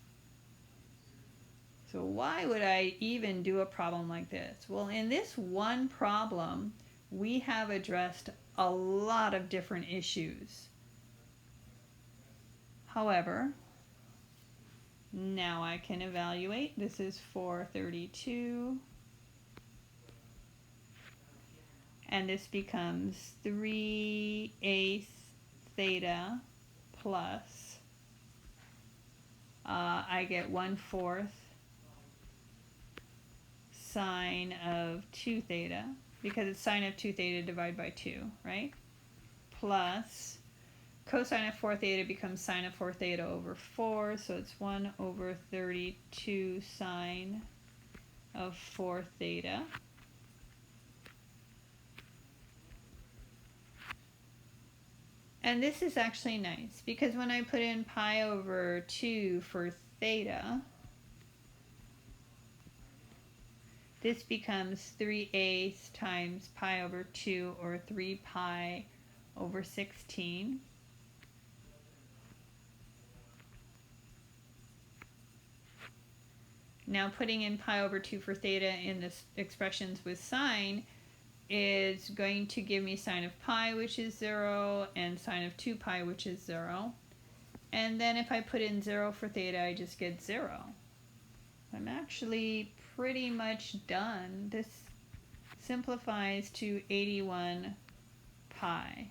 S1: So why would I even do a problem like this? Well, in this one problem, we have addressed a lot of different issues. However, now I can evaluate. This is 432. And this becomes 3/8 theta plus, I get 1/4 sine of 2 theta, because it's sine of 2 theta divided by 2, right? Plus cosine of 4 theta becomes sine of 4 theta over 4, so it's 1/32 sine of 4 theta. And this is actually nice, because when I put in pi over 2 for theta, this becomes 3/8 times pi over 2, or 3 pi over 16. Now putting in pi over 2 for theta in the expressions with sine is going to give me sine of pi, which is 0, and sine of 2 pi, which is 0. And then if I put in 0 for theta, I just get 0. I'm actually pretty much done. This simplifies to 81 pi.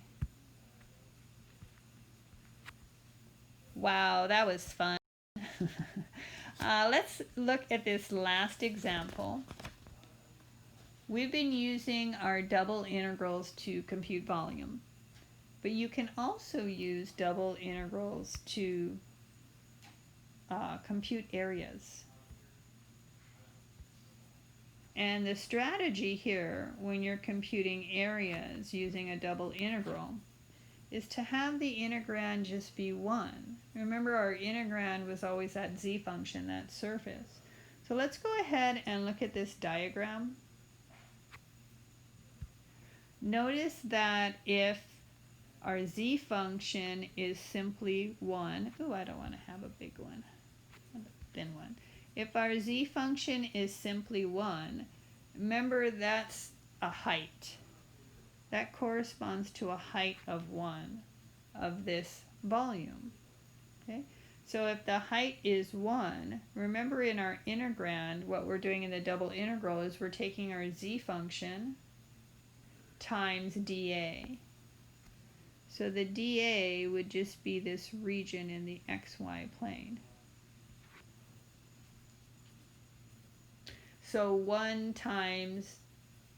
S1: Wow, that was fun. Let's look at this last example. We've been using our double integrals to compute volume, but you can also use double integrals to compute areas. And the strategy here when you're computing areas using a double integral is to have the integrand just be 1. Remember, our integrand was always that z function, that surface. So let's go ahead and look at this diagram. Notice that if our z function is simply 1, oh, I don't want to have a big one, a thin one. If our z function is simply 1, remember that's a height. That corresponds to a height of 1 of this volume. Okay? So if the height is 1, remember in our integrand, what we're doing in the double integral is we're taking our z function times dA. So the dA would just be this region in the xy plane. So 1 times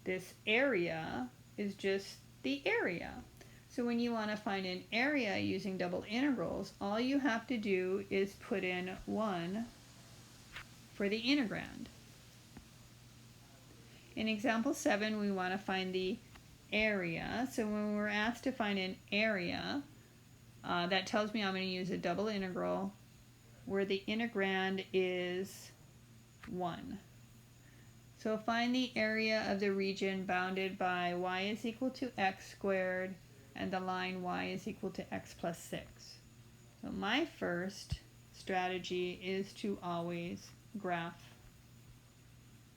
S1: this area is just the area. So when you want to find an area using double integrals, all you have to do is put in 1 for the integrand. In example 7, we want to find the area. So when we're asked to find an area, that tells me I'm going to use a double integral where the integrand is 1. So find the area of the region bounded by y is equal to x squared and the line y is equal to x plus 6. So my first strategy is to always graph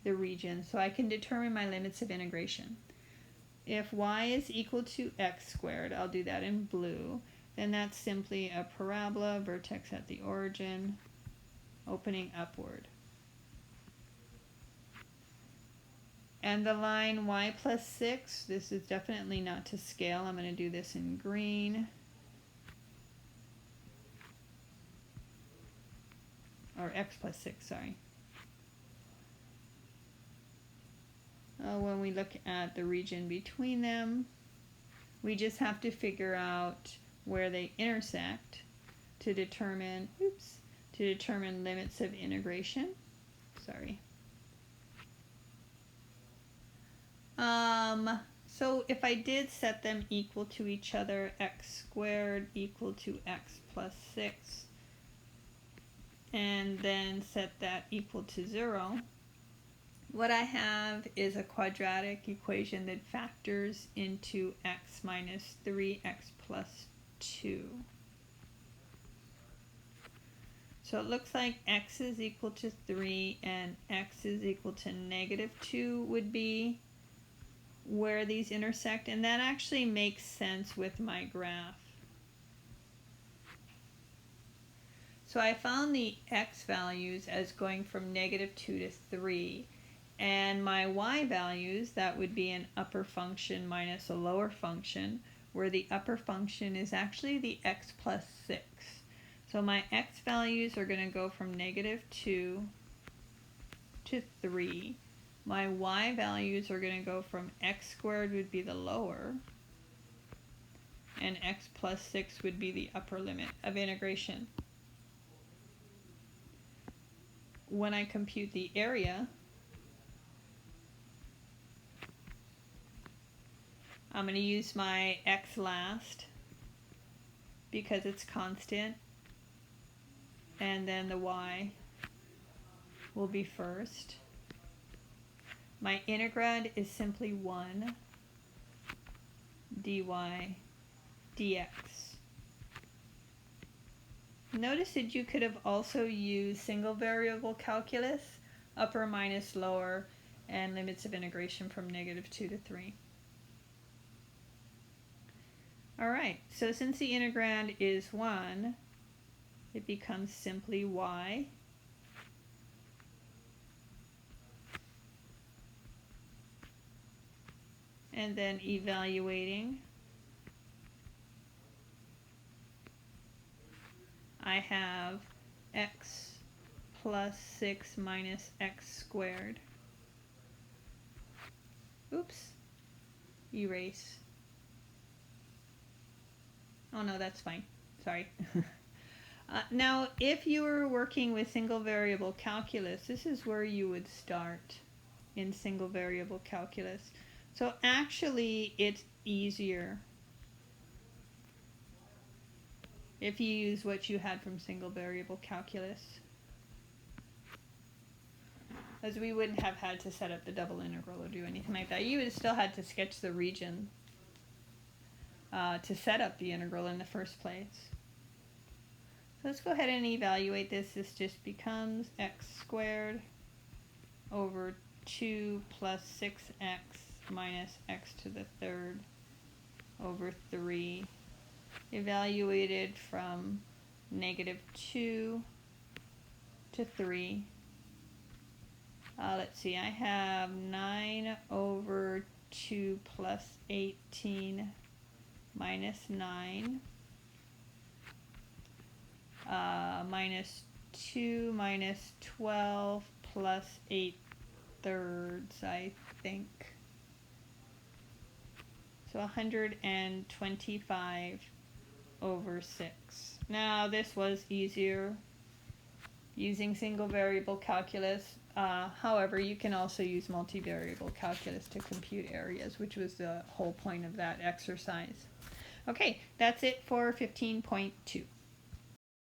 S1: the region so I can determine my limits of integration. If y is equal to x squared, I'll do that in blue, then that's simply a parabola, vertex at the origin, opening upward. And the line y plus 6, this is definitely not to scale. I'm going to do this in green. Or x plus 6, sorry. When we look at the region between them, we just have to figure out where they intersect to determine, limits of integration. Sorry. So if I did set them equal to each other, x squared equal to x plus 6, and then set that equal to 0, what I have is a quadratic equation that factors into x minus 3x plus 2. So it looks like x is equal to 3 and x is equal to negative 2 would be where these intersect, and that actually makes sense with my graph. So I found the x values as going from negative 2 to 3, and my y values, that would be an upper function minus a lower function, where the upper function is actually the x plus 6. So my x values are going to go from negative 2 to 3. My y values are going to go from x squared would be the lower, and x plus 6 would be the upper limit of integration. When I compute the area, I'm going to use my x last because it's constant, and then the y will be first. My integrand is simply 1 dy dx. Notice that you could have also used single variable calculus, upper minus lower, and limits of integration from negative 2 to 3. Alright, so since the integrand is 1, it becomes simply y. And then evaluating, I have x plus 6 minus x squared. Oops, erase. Oh no, that's fine, sorry. Now, if you were working with single variable calculus, this is where you would start in single variable calculus. So actually, it's easier if you use what you had from single variable calculus, as we wouldn't have had to set up the double integral or do anything like that. You would have still had to sketch the region to set up the integral in the first place. So let's go ahead and evaluate this. This just becomes x squared over 2 plus 6x minus x to the third over 3, evaluated from negative 2 to 3. Let's see, I have 9 over 2 plus 18 minus 9, minus 2 minus 12 plus 8/3, I think. So 125 over 6. Now this was easier using single variable calculus. However, you can also use multivariable calculus to compute areas, which was the whole point of that exercise. Okay, that's it for 15.2.